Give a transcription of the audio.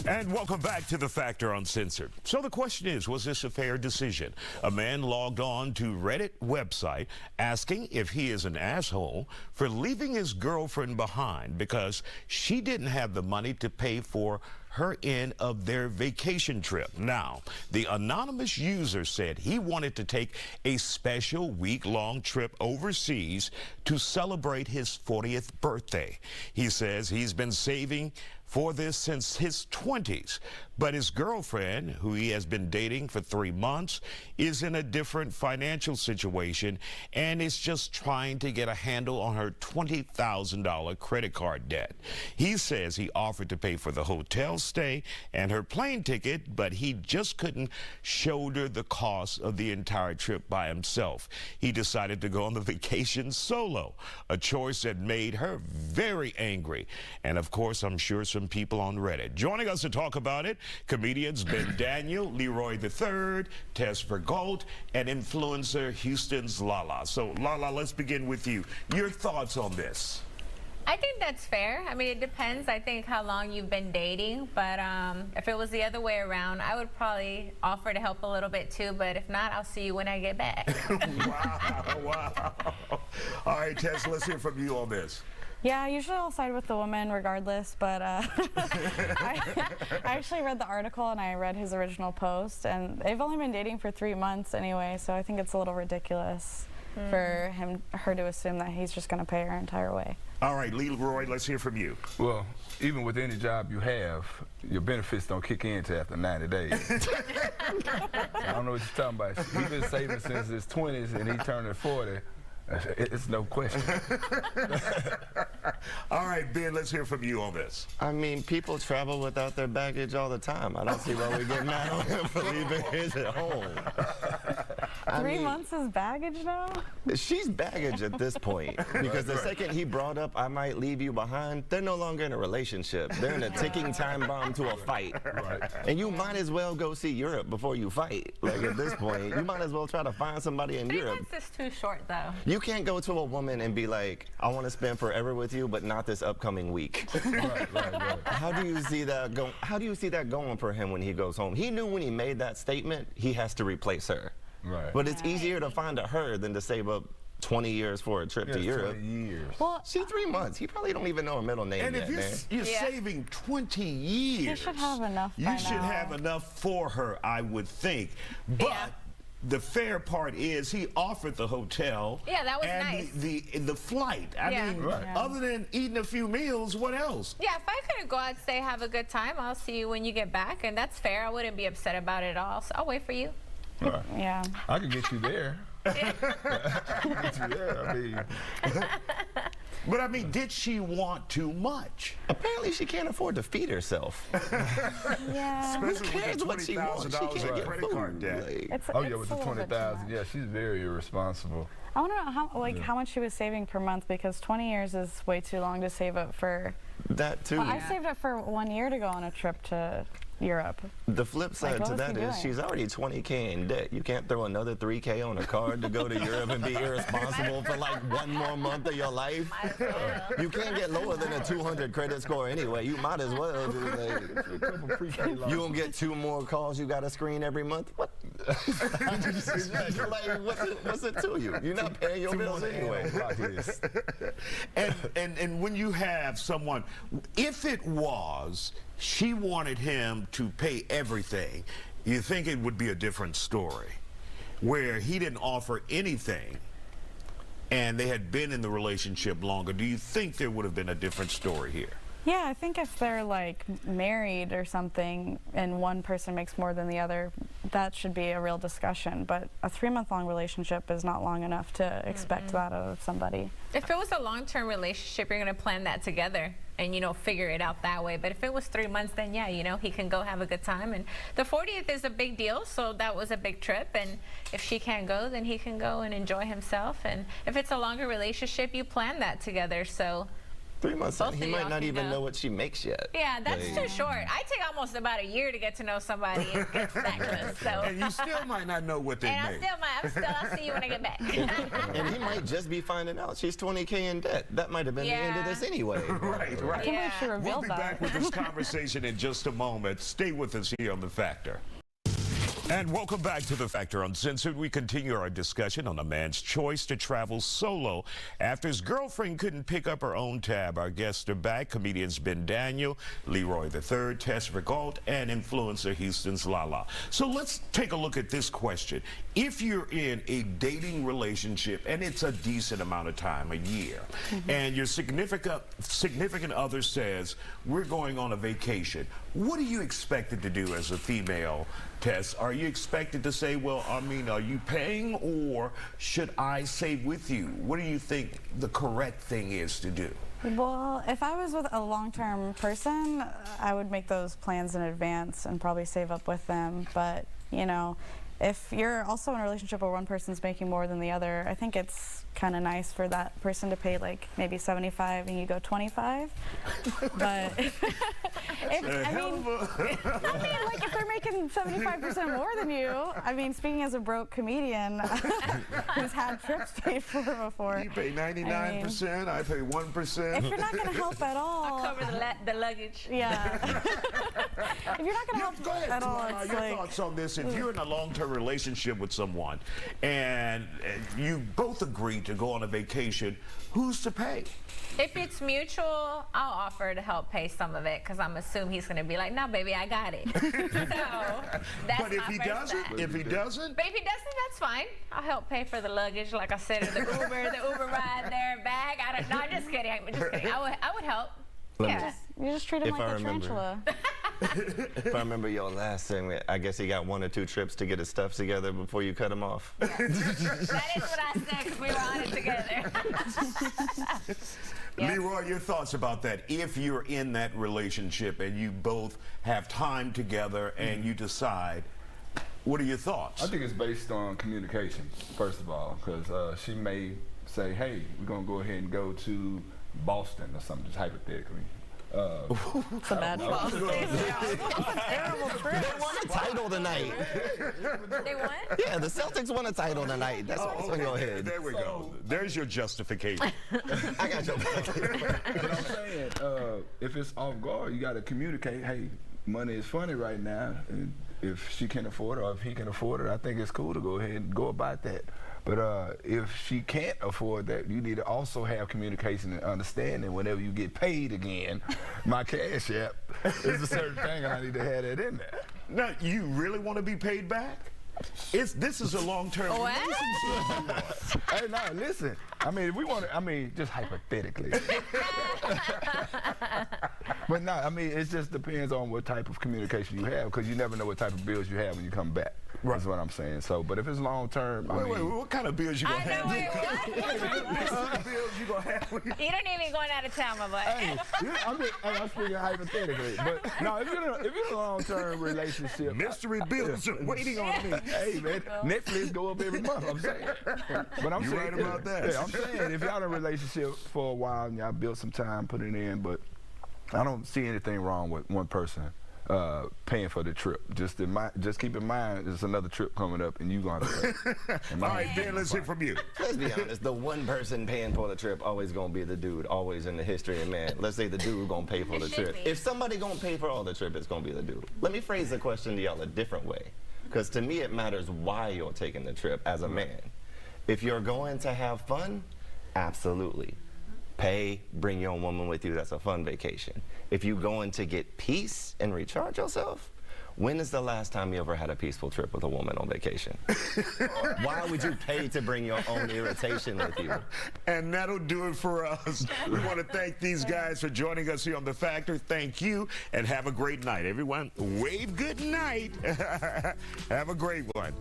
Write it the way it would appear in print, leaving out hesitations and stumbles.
And welcome back to The Factor Uncensored. So the question is, was this a fair decision? A man logged on to Reddit website asking if he is an asshole for leaving his girlfriend behind because she didn't have the money to pay for her end of their vacation trip. Now, the anonymous user said he wanted to take a special week-long trip overseas to celebrate his 40th birthday. He says he's been saving for this since his 20s, but his girlfriend, who he has been dating for 3 months, is in a different financial situation and is just trying to get a handle on her $20,000 credit card debt. He says he offered to pay for the hotel stay and her plane ticket, but he just couldn't shoulder the cost of the entire trip by himself. He decided to go on the vacation solo, a choice that made her very angry. And of course, I'm sure some people on Reddit. Joining us to talk about it, comedians Ben Daniel, Leroy III, Tess Vergold, and influencer Houston's Lala. So Lala, let's begin with you. Your thoughts on this? I think that's fair. I mean, it depends, I think, how long you've been dating. But if it was the other way around, I would probably offer to help a little bit too. But if not, I'll see you when I get back. Wow. All right, Tess, let's hear from you on this. Yeah, usually I'll side with the woman regardless, but I actually read the article and I read his original post, and they've only been dating for 3 months anyway, so I think it's a little ridiculous for her to assume that he's just going to pay her entire way. All right, Leroy, let's hear from you. Well, even with any job you have, your benefits don't kick in until after 90 days. I don't know what you're talking about. He's been saving since his 20s and he turned 40. It's no question. All right, Ben, let's hear from you on this. I mean, people travel without their baggage all the time. I don't see why we get mad on him for leaving his at home. 3 months is baggage now? She's baggage at this point. Because the second he brought up, I might leave you behind, they're no longer in a relationship. They're in a ticking time bomb to a fight. Right. And you might as well go see Europe before you fight. Like, at this point, you might as well try to find somebody in 3 Europe. months is too short, though. You can't go to a woman and be like, I want to spend forever with you, but not this upcoming week. Right. How do you see that go? How do you see that going for him when he goes home? He knew when he made that statement, he has to replace her. Right. But it's easier to find a her than to save up 20 years for a trip to Europe. 20 years. Well, She's 3 months. He probably don't even know her middle name And yet, if man. you're saving 20 years, you should have enough by you should now. have enough for her, I would think. But the fair part is he offered the hotel. Yeah, that was and nice. the flight. I mean, other than eating a few meals, what else? Yeah, if I couldn't go out and say have a good time, I'll see you when you get back, and that's fair. I wouldn't be upset about it at all, so I'll wait for you. Right. Yeah. I could get you there. I can get you there. I mean, But I mean, did she want too much? Apparently, she can't afford to feed herself. Yeah. Who cares what she wants? She can't get credit card food. debt. Like, oh yeah, it's with a the little bit too 20,000, much. yeah, she's very irresponsible. I want to know how much she was saving per month, because 20 years is way too long to save up for. that too. Well, I saved up for 1 year to go on a trip to Europe. The flip side what to was that he is doing? she's already 20K in debt. You can't throw another 3K on a card to go to Europe and be irresponsible for like 1 more month of your life. You can't get lower than a 200 credit score anyway. You might as well. You don't get 2 more calls you got to screen every month. What? Like, what's it to you? You're not paying your bills anyway. And when you have someone, if it was she wanted him to pay everything, you think it would be a different story, where he didn't offer anything and they had been in the relationship longer. Do you think there would have been a different story here? Yeah, I think if they're like married or something and one person makes more than the other, that should be a real discussion. But a 3-month-long relationship is not long enough to expect that out of somebody. If it was a long-term relationship, you're going to plan that together and, you know, figure it out that way. But if it was 3 months, then yeah, you know, he can go have a good time. And the 40th is a big deal, so that was a big trip. And if she can't go, then he can go and enjoy himself. And if it's a longer relationship, you plan that together. So 3 months Both in, he of might y'all not can even go. know what she makes yet. Yeah, that's Like, too short. I take almost about a year to get to know somebody and get that close. So. And you still might not know what they And make. I'll see you when I get back. And he might just be finding out she's 20K in debt. That might have been the end of Yeah. this anyway. Right. I can't believe she We'll revealed be that. back with this conversation in just a moment. Stay with us here on The Factor. And welcome back to The Factor Uncensored. We continue our discussion on a man's choice to travel solo after his girlfriend couldn't pick up her own tab. Our guests are back, comedians Ben Daniel, Leroy III, Tess Rigault, and influencer Houston's Lala. So let's take a look at this question. If you're in a dating relationship, and it's a decent amount of time, a year, and your significant other says, we're going on a vacation, what are you expected to do as a female, Tess? Are you expected to say, well, I mean, are you paying, or should I say with you? What do you think the correct thing is to do? Well, if I was with a long-term person, I would make those plans in advance and probably save up with them. But, you know, if you're also in a relationship where one person's making more than the other, I think it's kind of nice for that person to pay like maybe 75 and you go 25. But I mean, like if they're making 75% more than you, I mean, speaking as a broke comedian who's had trips paid for before. You pay 99%, I pay 1%. If you're not going to help at all, I'll cover the luggage. yeah. If you're not going to help Go ahead, at all, Tamara, it's your like, thoughts on this. If you're in a long-term relationship with someone and you both agree to go on a vacation, who's to pay? If it's mutual, I'll offer to help pay some of it because I'm assuming he's going to be like, no, baby, I got it. So that's But if my he first doesn't, bet. if he doesn't, But if he doesn't, that's fine. I'll help pay for the luggage, like I said, or the Uber ride there, bag. No, I'm just kidding. I'm just kidding. I would help. Yeah. you just treat him If like I a remember. tarantula. If I remember your last thing, I guess he got 1 or 2 trips to get his stuff together before you cut him off. That is what I said because we were on it together. Yeah. Leroy, your thoughts about that? If you're in that relationship and you both have time together and you decide, what are your thoughts? I think it's based on communication, first of all, because she may say, hey, we're going to go ahead and go to Boston or something, just hypothetically. It's a bad one. Terrible trip. They won a title tonight. They won? Yeah, the Celtics won a title tonight. That's what's on your head. There we go. There's your justification. I got your back. But I'm saying, if it's off guard, you got to communicate, hey, money is funny right now, and if she can afford it or if he can afford it, I think it's cool to go ahead and go about that. But if she can't afford that, you need to also have communication and understanding whenever you get paid again. My cash app is a certain thing, and I need to have that in there. Now, you really want to be paid back? This is a long-term What? relationship. Hey, now listen. I mean, if we want to, I mean, just hypothetically. But no, I mean, it just depends on what type of communication you have, because you never know what type of bills you have when you come back. Right. That's what I'm saying. So, but if it's long term, I Wait, mean, what kind of bills you gonna I know, have? wait, what? What bills you gonna have? You don't even going out of town, my boy. hey, I'm speaking hypothetically. But no, if you're in a long term relationship, Mystery bills are waiting on me. hey man, Netflix go up every month. I'm saying, but I'm You saying right about that. Yeah, I'm saying if y'all in a relationship for a while and y'all built some time, put it in, but I don't see anything wrong with one person paying for the trip. Just keep in mind there's another trip coming up and you gonna have to pay. All right, Ben, let's hear from you. Let's be honest, the one person paying for the trip always gonna be the dude, always in the history of man. Let's say the dude gonna pay for the It should trip. be. If somebody gonna pay for all the trip, it's gonna be the dude. Let me phrase the question to y'all a different way, because to me it matters why you're taking the trip as a man. If you're going to have fun, absolutely. Pay, bring your woman with you, that's a fun vacation. If you're going to get peace and recharge yourself, when is the last time you ever had a peaceful trip with a woman on vacation? Why would you pay to bring your own irritation with you? And that'll do it for us. We want to thank these guys for joining us here on The Factor. Thank you, and have a great night. Everyone, wave good night. Have a great one.